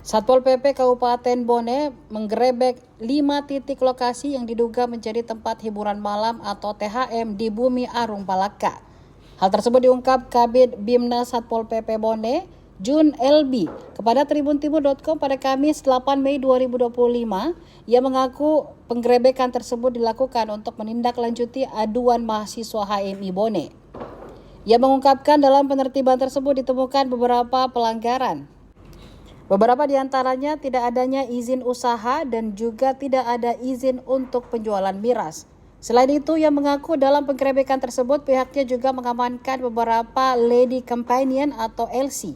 Satpol PP Kabupaten Bone menggerebek 5 titik lokasi yang diduga menjadi tempat hiburan malam atau THM di Bumi Arung Palaka. Hal tersebut diungkap Kabid Bimnas Satpol PP Bone, Jun LB, kepada tribuntimur.com pada Kamis 8 Mei 2025. Ia mengaku penggerebekan tersebut dilakukan untuk menindaklanjuti aduan mahasiswa HMI Bone. Ia mengungkapkan dalam penertiban tersebut ditemukan beberapa pelanggaran. Beberapa di antaranya tidak adanya izin usaha dan juga tidak ada izin untuk penjualan miras. Selain itu, ia mengaku dalam penggerebekan tersebut pihaknya juga mengamankan beberapa lady companion atau LC.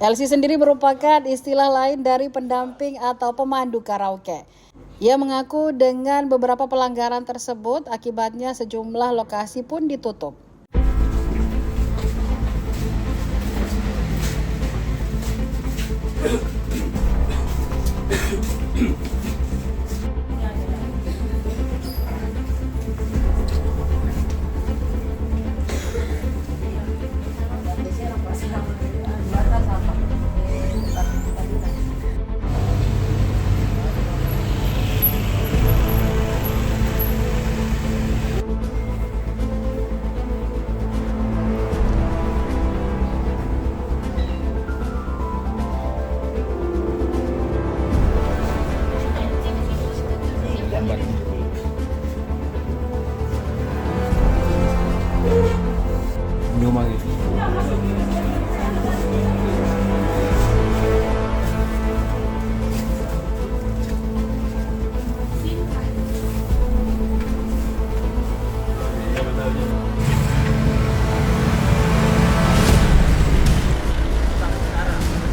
LC sendiri merupakan istilah lain dari pendamping atau pemandu karaoke. Ia mengaku dengan beberapa pelanggaran tersebut akibatnya sejumlah lokasi pun ditutup.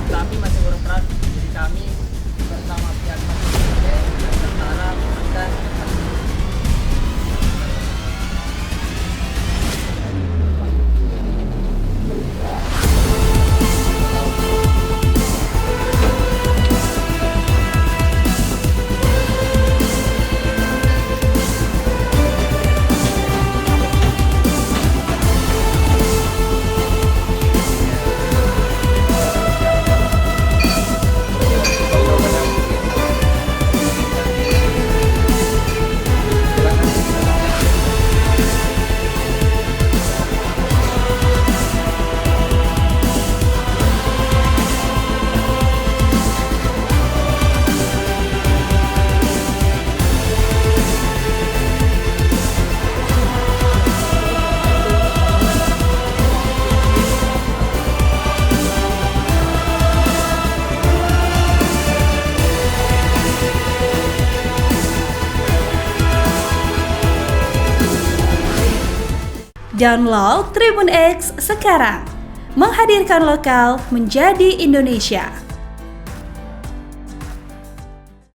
Tapi masih beroperasi, jadi kami bersama pihak dan tentara akan Download Tribun X sekarang, menghadirkan lokal menjadi Indonesia.